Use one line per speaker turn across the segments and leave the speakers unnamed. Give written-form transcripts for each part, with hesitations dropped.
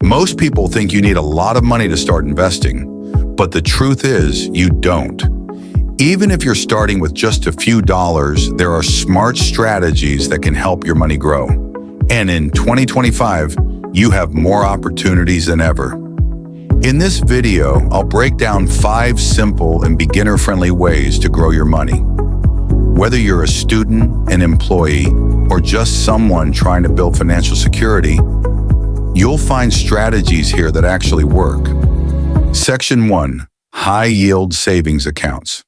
Most people think you need a lot of money to start investing, but the truth is you don't. Even if you're starting with just a few dollars, there are smart strategies that can help your money grow. And in 2025, you have more opportunities than ever. In this video, I'll break down 5 simple and beginner-friendly ways to grow your money. Whether you're a student, an employee, or just someone trying to build financial security, you'll find strategies here that actually work. Section 1. High-yield savings accounts.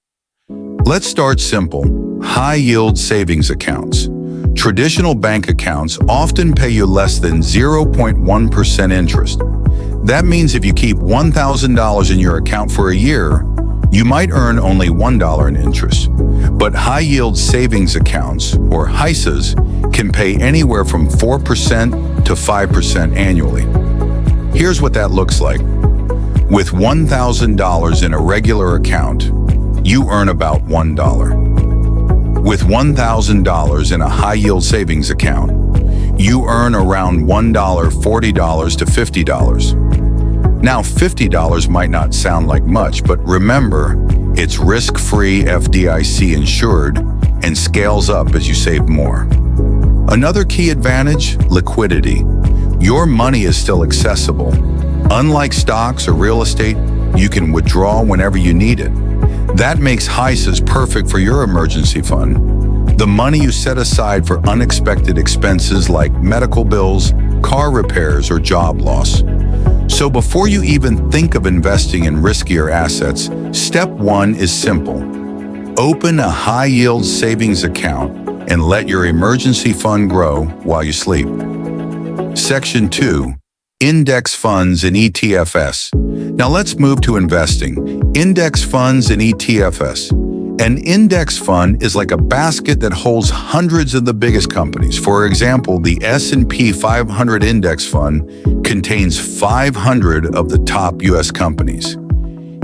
Let's start simple. High-yield savings accounts. Traditional bank accounts often pay you less than 0.1% interest. That means if you keep $1,000 in your account for a year, you might earn only $1 in interest. But high-yield savings accounts, or HISAs, can pay anywhere from 4% to 5% annually. Here's what that looks like. With $1,000 in a regular account, you earn about $1. With $1,000 in a high-yield savings account, you earn around $1, $40 to $50. Now, $50 might not sound like much, but remember, it's risk-free, FDIC insured, and scales up as you save more. Another key advantage, liquidity. Your money is still accessible. Unlike stocks or real estate, you can withdraw whenever you need it. That makes HISAs perfect for your emergency fund, the money you set aside for unexpected expenses like medical bills, car repairs, or job loss. So before you even think of investing in riskier assets, step 1 is simple. Open a high-yield savings account and let your emergency fund grow while you sleep. Section 2. Index funds and ETFs. Now let's move to investing. Index funds and ETFs. An index fund is like a basket that holds hundreds of the biggest companies. For example, the S&P 500 index fund contains 500 of the top U.S. companies.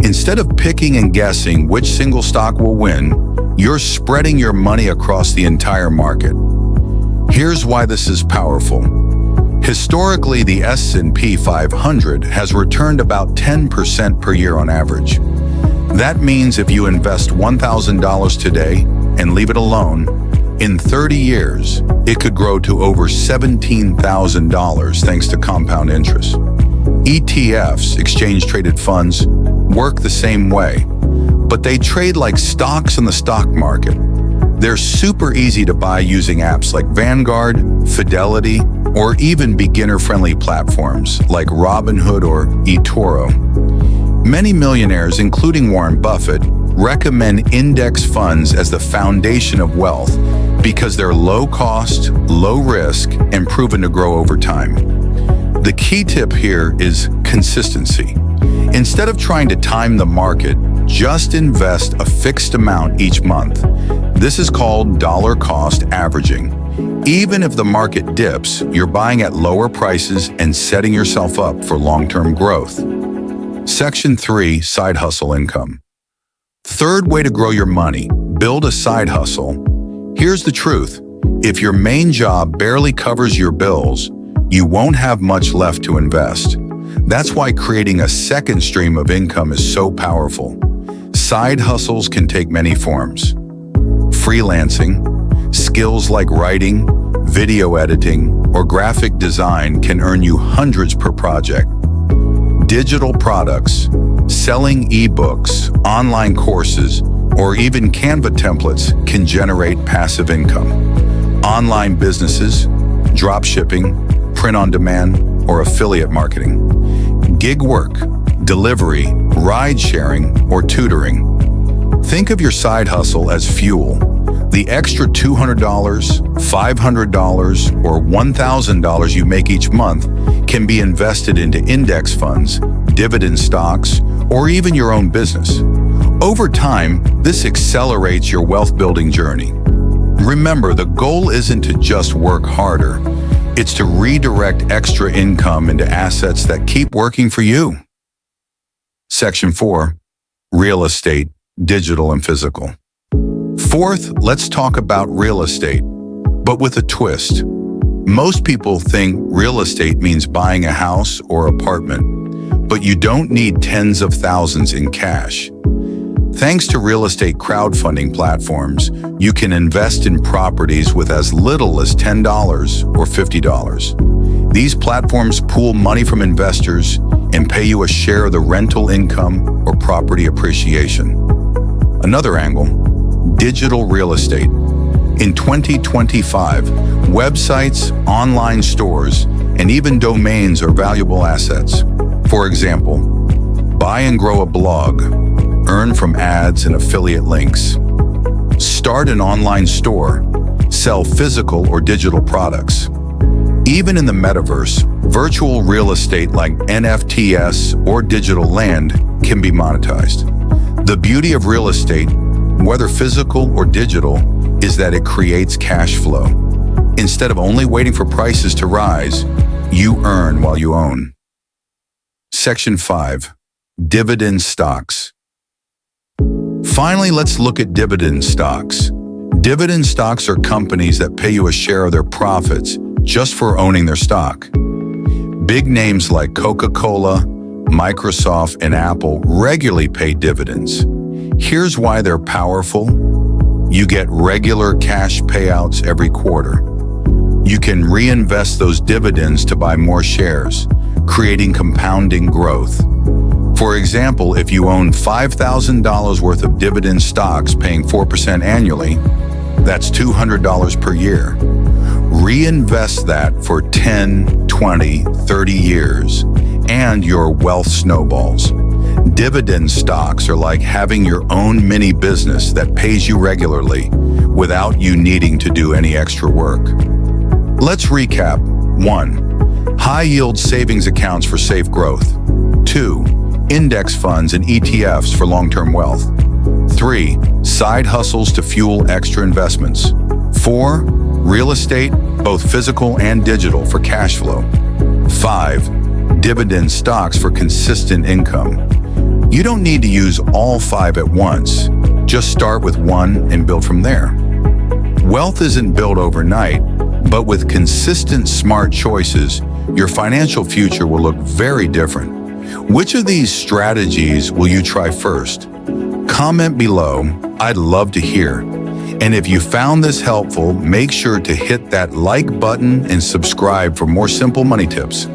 Instead of picking and guessing which single stock will win, you're spreading your money across the entire market. Here's why this is powerful. Historically, the S&P 500 has returned about 10% per year on average. That means if you invest $1,000 today and leave it alone, in 30 years, it could grow to over $17,000 thanks to compound interest. ETFs, exchange-traded funds, work the same way, but they trade like stocks in the stock market. They're super easy to buy using apps like Vanguard, Fidelity, or even beginner-friendly platforms like Robinhood or eToro. Many millionaires, including Warren Buffett, recommend index funds as the foundation of wealth because they're low cost, low risk, and proven to grow over time. The key tip here is consistency. Instead of trying to time the market, just invest a fixed amount each month. This is called dollar cost averaging. Even if the market dips, you're buying at lower prices and setting yourself up for long-term growth. Section 3. Side hustle income. Third way to grow your money, build a side hustle. Here's the truth. If your main job barely covers your bills, you won't have much left to invest. That's why creating a second stream of income is so powerful. Side hustles can take many forms. Freelancing, skills like writing, video editing, or graphic design can earn you hundreds per project. Digital products, selling ebooks, online courses, or even Canva templates can generate passive income. Online businesses, drop shipping, print on demand, or affiliate marketing. Gig work, delivery, ride sharing, or tutoring. Think of your side hustle as fuel. The extra $200, $500, or $1,000 you make each month can be invested into index funds, dividend stocks, or even your own business. Over time, this accelerates your wealth-building journey. Remember, the goal isn't to just work harder. It's to redirect extra income into assets that keep working for you. Section 4. Real estate, digital and physical. Fourth, let's talk about real estate, but with a twist. Most people think real estate means buying a house or apartment, but you don't need tens of thousands in cash. Thanks to real estate crowdfunding platforms, you can invest in properties with as little as $10 or $50. These platforms pool money from investors and pay you a share of the rental income or property appreciation. Another angle, digital real estate. In 2025, websites, online stores, and even domains are valuable assets. For example, buy and grow a blog, earn from ads and affiliate links. Start an online store, sell physical or digital products. Even in the metaverse, virtual real estate like NFTs or digital land can be monetized. The beauty of real estate, whether physical or digital, is that it creates cash flow. Instead of only waiting for prices to rise, you earn while you own. Section 5. Dividend stocks. Finally, let's look at dividend stocks. Dividend stocks are companies that pay you a share of their profits just for owning their stock. Big names like Coca-Cola, Microsoft, and Apple regularly pay dividends. Here's why they're powerful. You get regular cash payouts every quarter. You can reinvest those dividends to buy more shares, creating compounding growth. For example, if you own $5,000 worth of dividend stocks paying 4% annually, that's $200 per year. Reinvest that for 10, 20, 30 years, and your wealth snowballs. Dividend stocks are like having your own mini business that pays you regularly without you needing to do any extra work. Let's recap. 1. High-yield savings accounts for safe growth. 2. Index funds and ETFs for long-term wealth. 3. Side hustles to fuel extra investments. 4. Real estate, both physical and digital, for cash flow. 5. Dividend stocks for consistent income. You don't need to use all 5 at once. Just start with one and build from there. Wealth isn't built overnight, but with consistent, smart choices, your financial future will look very different. Which of these strategies will you try first? Comment below. I'd love to hear. And if you found this helpful, make sure to hit that like button and subscribe for more simple money tips.